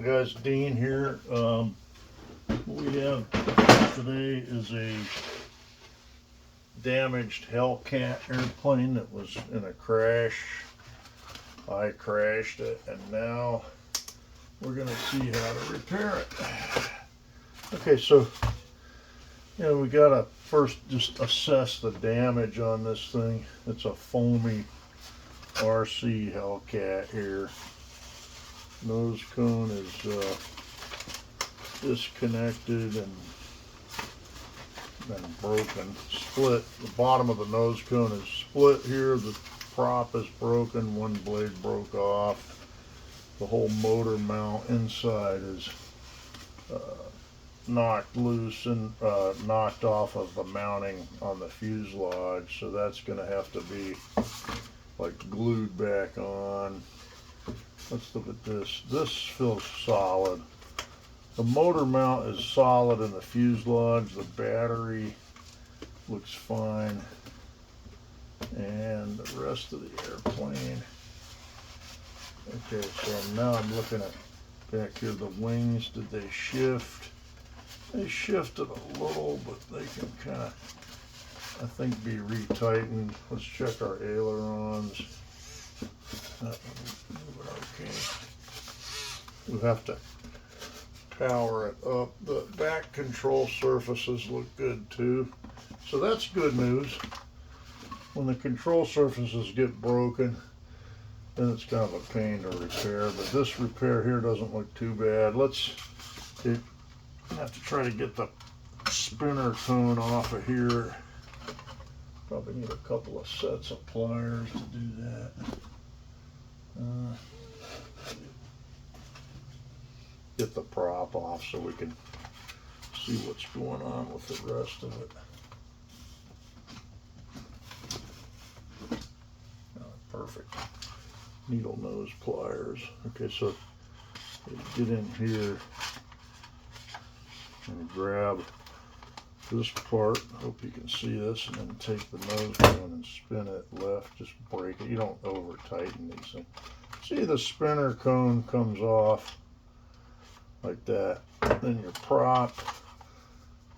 Guys, Dean here. What we have today is a damaged Hellcat airplane that was in a crash. I crashed it, and now we're going to see how to repair it. Okay, so we got to first just assess the damage on this thing. It's a foamy RC Hellcat here. Nose cone is disconnected and broken. Split. The bottom of the nose cone is split here. The prop is broken. One blade broke off. The whole motor mount inside is knocked loose and knocked off of the mounting on the fuselage. So that's going to have to be like glued back on. Let's look at this. This feels solid. The motor mount is solid in the fuselage. The battery looks fine. And the rest of the airplane. Okay, so now I'm looking at back here. The wings, did they shift? They shifted a little, but they can kind of, I think, be retightened. Let's check our ailerons. Okay. We have to power it up. The back control surfaces look good too. So that's good news. When the control surfaces get broken, then it's kind of a pain to repair. But this repair here doesn't look too bad. I have to try to get the spinner cone off of here. Probably need a couple of sets of pliers to do that. Get the prop off so we can see what's going on with the rest of it. Perfect. Needle nose pliers. Okay, so get in here and grab this part. Hope you can see this, and then take the nose cone and spin it left. Just break it. You don't over tighten these things. See, the spinner cone comes off like that. Then your prop.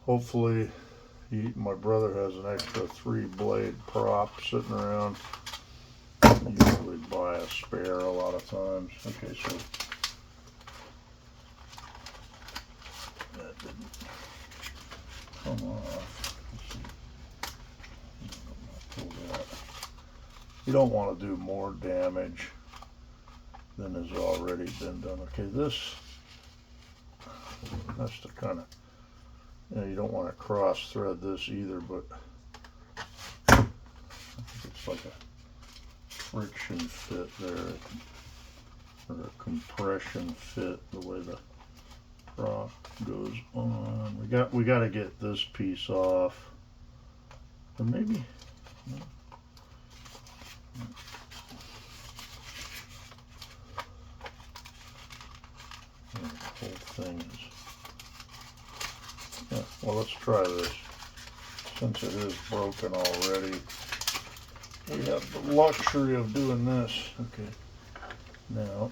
Hopefully, my brother has an extra 3-blade prop sitting around. You usually buy a spare a lot of times. Okay, so that didn't come off. Pull that. You don't want to do more damage than has already been done. Okay, this has to kind of, you don't want to cross thread this either, but I think it's like a friction fit there, or a compression fit, the way the prop goes on. We got to get this piece off, and maybe the whole thing is, yeah, well, let's try this. Since it is broken already, we have the luxury of doing this. Okay, now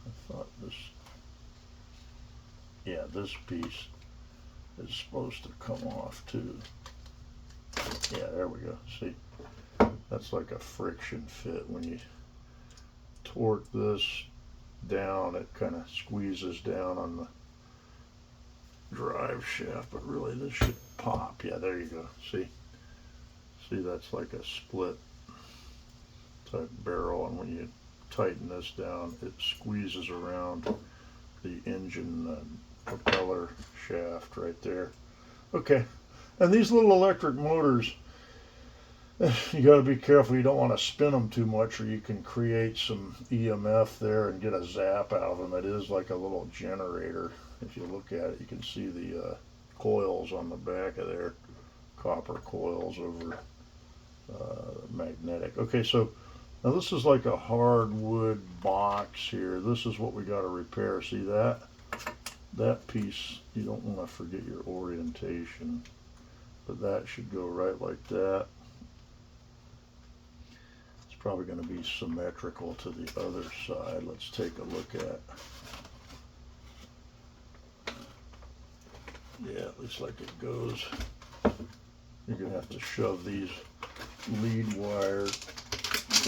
I thought this, yeah, this piece is supposed to come off too. Yeah, there we go. See, that's like a friction fit. When you torque this down, it kind of squeezes down on the drive shaft, but really this should pop. Yeah, there you go. See, that's like a split type barrel, and when you tighten this down, it squeezes around the engine propeller shaft right there. Okay, and these little electric motors, you got to be careful. You don't want to spin them too much, or you can create some EMF there and get a zap out of them. It is like a little generator. If you look at it, you can see the coils on the back of there, copper coils over magnetic. Okay, so now this is like a hardwood box here. This is what we got to repair. See that? That piece, you don't want to forget your orientation, but that should go right like that. probably going to be symmetrical to the other side. Let's take a look at. Yeah, it looks like it goes. You're going to have to shove these lead wires,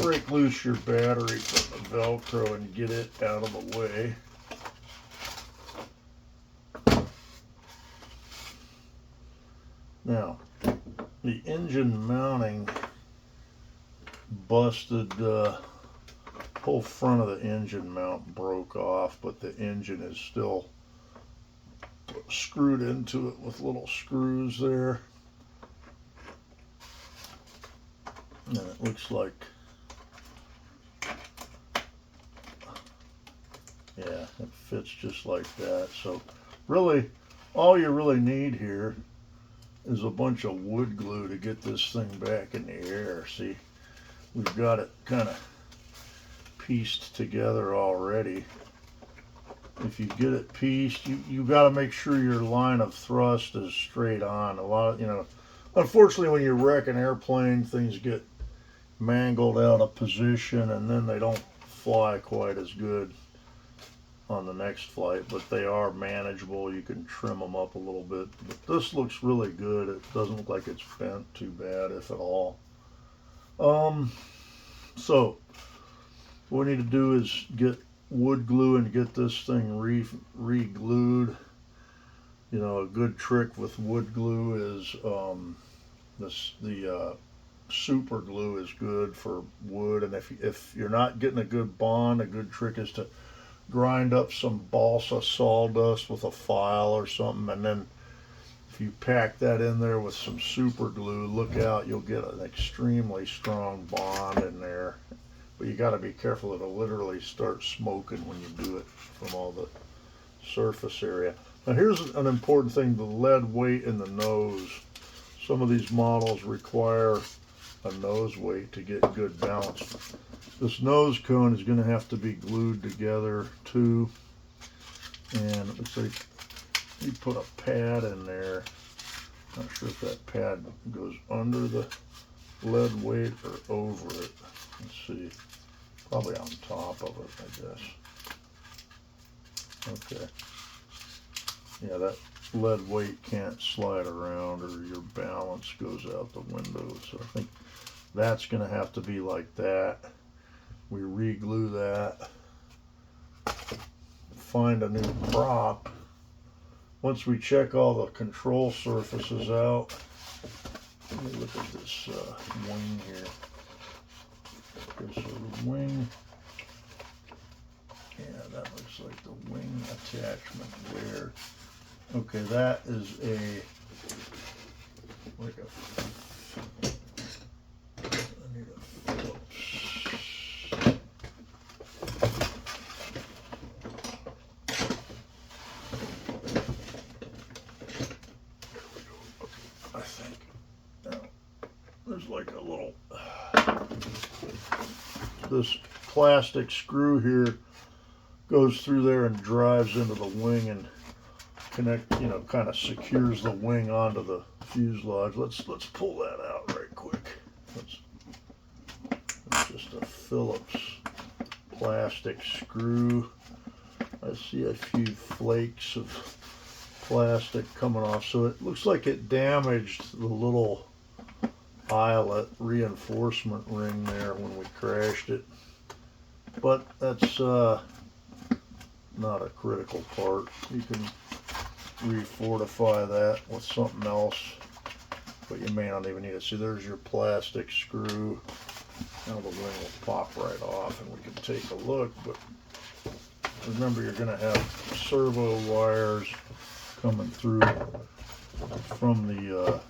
break loose your battery from the Velcro and get it out of the way. Now, the engine mounting busted. Whole front of the engine mount broke off, but the engine is still screwed into it with little screws there. And it looks like, yeah, it fits just like that. So really, all you really need here is a bunch of wood glue to get this thing back in the air. See, we've got it kind of pieced together already. If you get it pieced, you got to make sure your line of thrust is straight on. A lot of, unfortunately, when you wreck an airplane, things get mangled out of position, and then they don't fly quite as good on the next flight, but they are manageable. You can trim them up a little bit, but this looks really good. It doesn't look like it's bent too bad, if at all. So what we need to do is get wood glue and get this thing re-glued. A good trick with wood glue is the super glue is good for wood, and if you're not getting a good bond, a good trick is to grind up some balsa sawdust with a file or something, and then if you pack that in there with some super glue, look out, you'll get an extremely strong bond in there. But you got to be careful, it'll literally start smoking when you do it from all the surface area. Now here's an important thing, the lead weight in the nose. Some of these models require a nose weight to get good balance. This nose cone is going to have to be glued together too. And it looks like you put a pad in there. Not sure if that pad goes under the lead weight or over it. Let's see. Probably on top of it, I guess. Okay. Yeah, that lead weight can't slide around or your balance goes out the window. So I think that's going to have to be like that. We re-glue that. Find a new prop. Once we check all the control surfaces out, let me look at this wing here. Okay, so the wing, yeah, that looks like the wing attachment there. Okay, that is like I need a Phillips. I think. Now, there's like a little, this plastic screw here goes through there and drives into the wing and kind of secures the wing onto the fuselage. Let's pull that out right quick. It's just a Phillips plastic screw. I see a few flakes of plastic coming off, so it looks like it damaged the little eyelet reinforcement ring there when we crashed it, but that's not a critical part. You can refortify that with something else, but you may not even need it. See, there's your plastic screw. Now the wing will pop right off and we can take a look, but remember, you're going to have servo wires coming through from the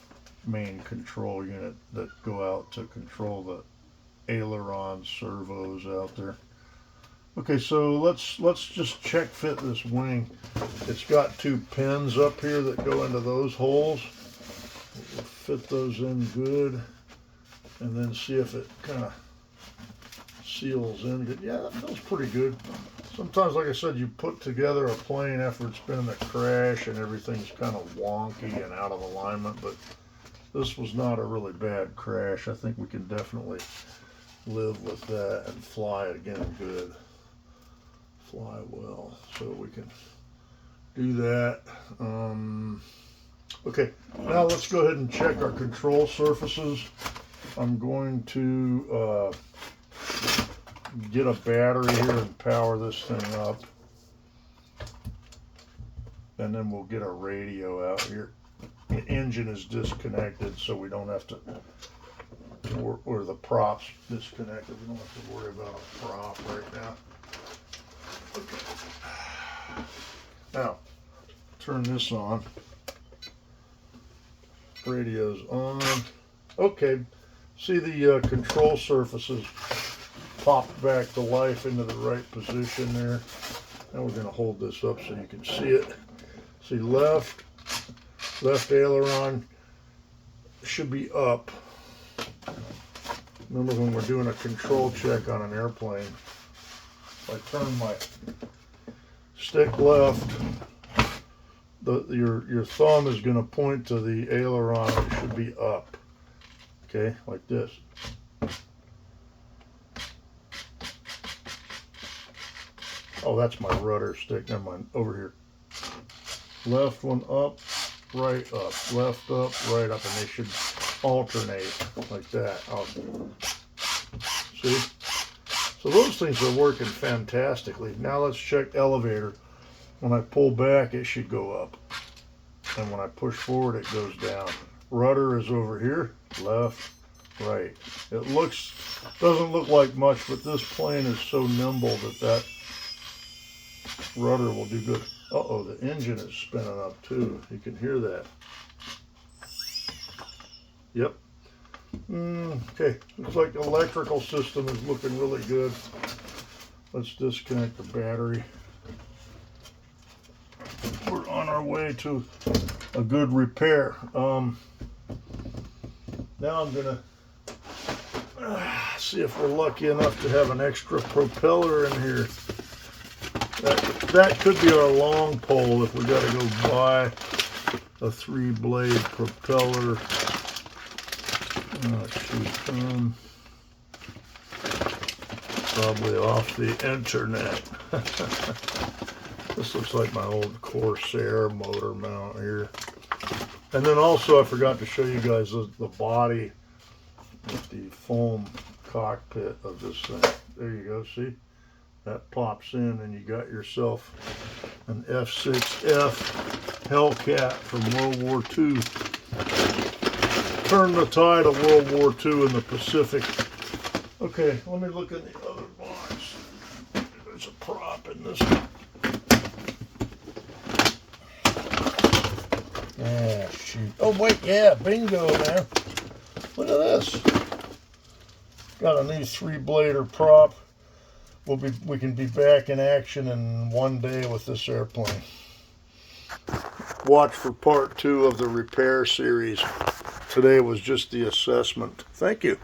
main control unit that go out to control the aileron servos out there. Okay, so let's just check fit this wing. It's got two pins up here that go into those holes. We'll fit those in good, and then see if it kind of seals in good. Yeah, that feels pretty good. Sometimes, like I said, you put together a plane after it's been in a crash and everything's kind of wonky and out of alignment, but this was not a really bad crash. I think we can definitely live with that and fly again good. Fly well. So we can do that. Okay, now let's go ahead and check our control surfaces. I'm going to get a battery here and power this thing up. And then we'll get a radio out here. The engine is disconnected, so we don't have to, or the prop's disconnected. We don't have to worry about a prop right now. Okay. Now, turn this on. Radio's on. Okay, see the control surfaces popped back to life into the right position there. Now we're going to hold this up so you can see it. See, left aileron should be up. Remember when we're doing a control check on an airplane, if I turn my stick left, your thumb is going to point to the aileron. It should be up. Okay, like this. Oh, that's my rudder stick. Never mind. Over here. Left one up, right up, left up, right up, and they should alternate like that. See? So those things are working fantastically. Now let's check elevator. When I pull back, it should go up. And when I push forward, it goes down. Rudder is over here, left, right. It doesn't look like much, but this plane is so nimble that rudder will do good. Uh-oh, the engine is spinning up too. You can hear that. Yep. Okay, looks like the electrical system is looking really good. Let's disconnect the battery. We're on our way to a good repair. Now I'm gonna see if we're lucky enough to have an extra propeller in here. That could be our long pole if we got to go buy a 3-blade propeller. Probably off the internet. This looks like my old Corsair motor mount here. And then also I forgot to show you guys the body with the foam cockpit of this thing. There you go, see? That pops in and you got yourself an F6F Hellcat from World War II. Turn the tide of World War II in the Pacific. Okay, let me look in the other box. There's a prop in this one. Ah, shoot. Oh, wait, yeah, bingo, man. Look at this. Got a new 3-blader prop. We can be back in action in one day with this airplane. Watch for part 2 of the repair series. Today was just the assessment. Thank you.